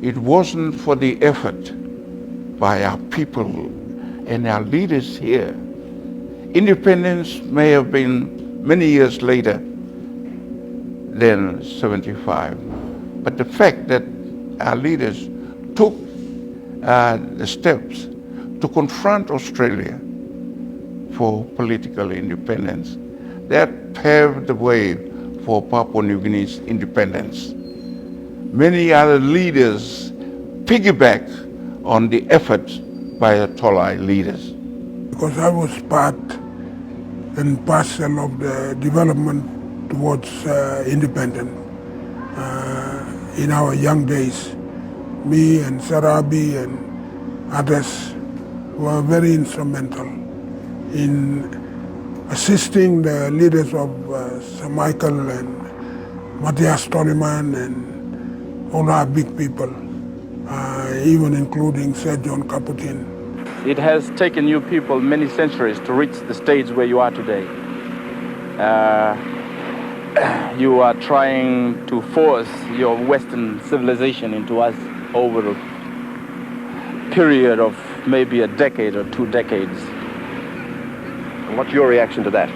it wasn't for the effort by our people and our leaders here, independence may have been many years later than 75. But the fact that our leaders took the steps to confront Australia for political independence, that paved the way for Papua New Guinea's independence. Many other leaders piggyback on the efforts by the Tolai leaders. Because I was part and parcel of the development towards independence in our young days. Me and Sarabi and others were very instrumental in assisting the leaders of Sir Michael and Matthias Toliman and all our big people, even including Sir John Kaputin. It has taken you people many centuries to reach the stage where you are today. You are trying to force your Western civilization into us over a period of maybe a decade or 2 decades. What's your reaction to that?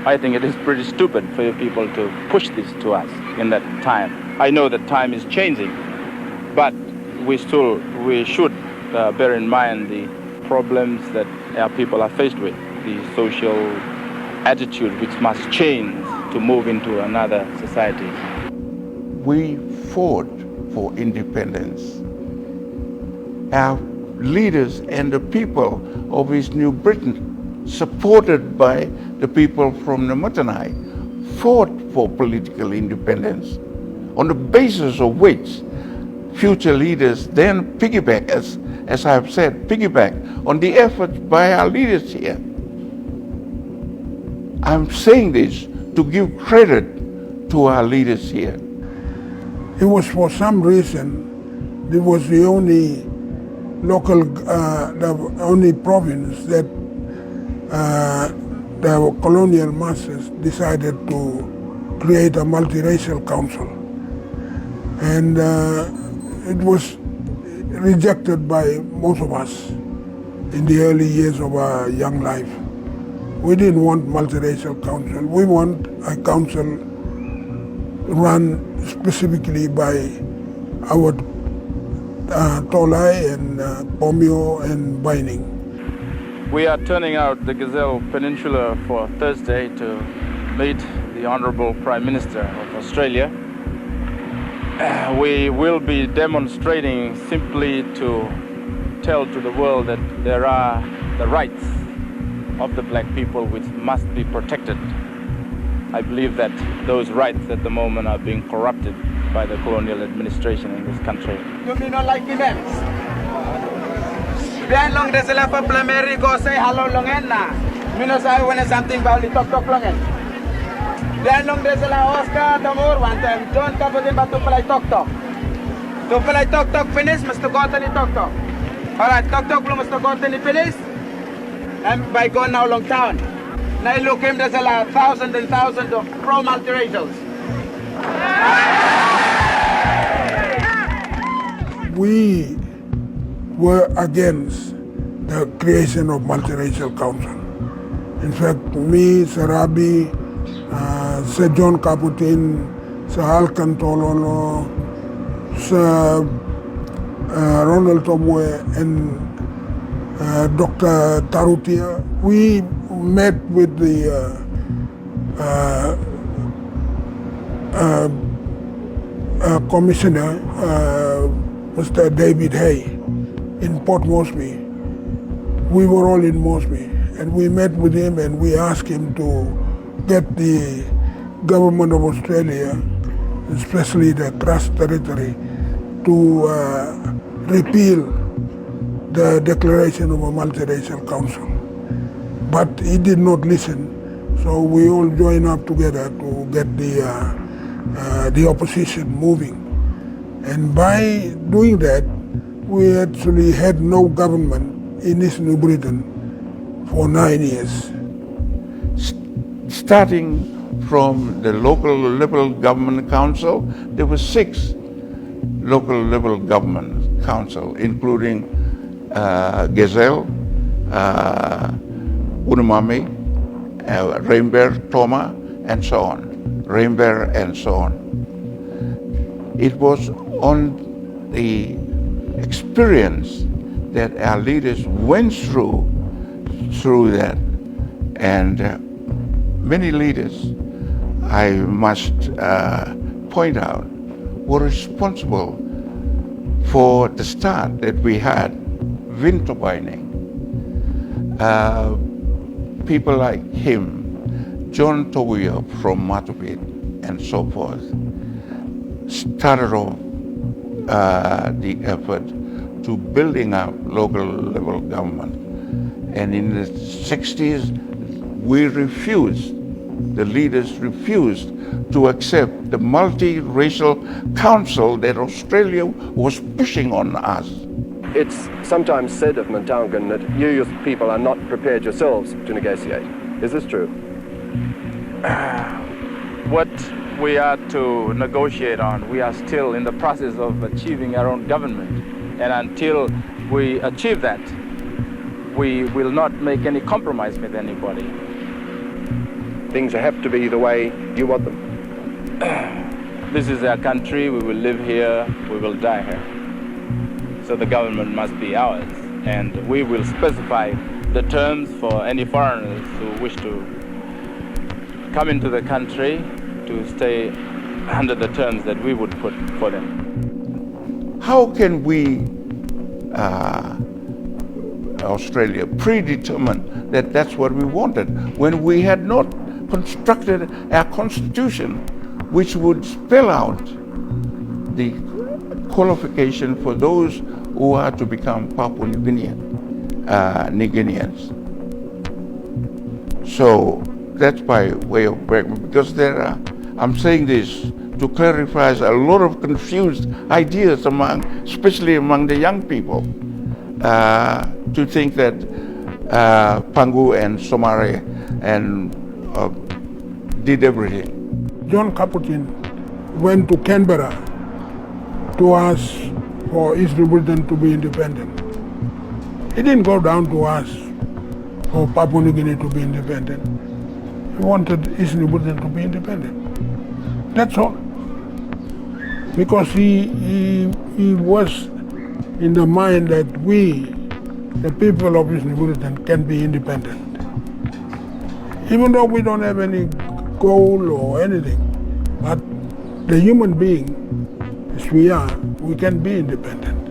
I think it is pretty stupid for you people to push this to us in that time. I know that time is changing, but we should bear in mind the problems that our people are faced with, the social attitude which must change to move into another society. We fought for independence. Our leaders and the people of East New Britain, supported by the people from the Matanai, fought for political independence, on the basis of which future leaders then piggyback, as I've said, piggyback on the efforts by our leaders here. I'm saying this to give credit to our leaders here. It was for some reason, it was the only local, the only province that the colonial masters decided to create a multiracial council. And it was rejected by most of us in the early years of our young life. We didn't want multiracial council. We want a council run specifically by our Tolai and Pomio and Baining. We are turning out the Gazelle Peninsula for Thursday to meet the Honourable Prime Minister of Australia. We will be demonstrating simply to tell to the world that there are the rights of the black people which must be protected. I believe that those rights at the moment are being corrupted by the colonial administration in this country. You mean not like events? Bien long there's a for primary go say hello long and na. Me no say when something about the talk long and. Bien long there's a Oscar Tomure one time John Kaputin but to play talk. To play talk finish must go to the talk. Alright, talk must go to the finish. And by going now long town. Now look him there's a thousands and thousands of pro multiracials. We were against the creation of multiracial council. In fact, me, Sarabi, Sir John Kaputin, Sir Alkan Tololo, Sir Ronald Tomure, and Dr. Tarutia, we met with the Commissioner, Mr. David Hay, in Port Moresby. We were all in Moresby, and we met with him and we asked him to get the government of Australia, especially the Cross Territory, to repeal the declaration of a multiracial council. But he did not listen, so we all joined up together to get the opposition moving. And by doing that, we actually had no government in East New Britain for 9 years. Starting from the local Liberal Government Council, there were 6 local level government council, including Gazelle, Unumami, Rainbear, Toma, and so on. Rainbear and so on. It was on the experience that our leaders went through that, and many leaders, I must point out, were responsible for the start that we had winter Baining. People like him, John Tomure from Matupit, and so forth, started off the effort to building up local level government. And in the 60s, we refused, the leaders refused to accept the multiracial council that Australia was pushing on us. It's sometimes said of Montalgan that you people are not prepared yourselves to negotiate. Is this true? What we are to negotiate on, we are still in the process of achieving our own government. And until we achieve that, we will not make any compromise with anybody. Things have to be the way you want them. This is our country, we will live here, we will die here. So the government must be ours, and we will specify the terms for any foreigners who wish to come into the country to stay under the terms that we would put for them. How can we, Australia, predetermine that that's what we wanted when we had not constructed our constitution, which would spell out the qualification for those who are to become Papua New Guineans. So that's by way of background, because there are, I'm saying this to clarify a lot of confused ideas especially among the young people, to think that Pangu and Somare and did everything. John Kaputin went to Canberra to ask for East New Britain to be independent. He didn't go down to ask for Papua New Guinea to be independent. He wanted East New Britain to be independent. That's all. Because he was in the mind that we, the people of East New Britain, can be independent. Even though we don't have any goal or anything, but the human being, as we are, we can be independent.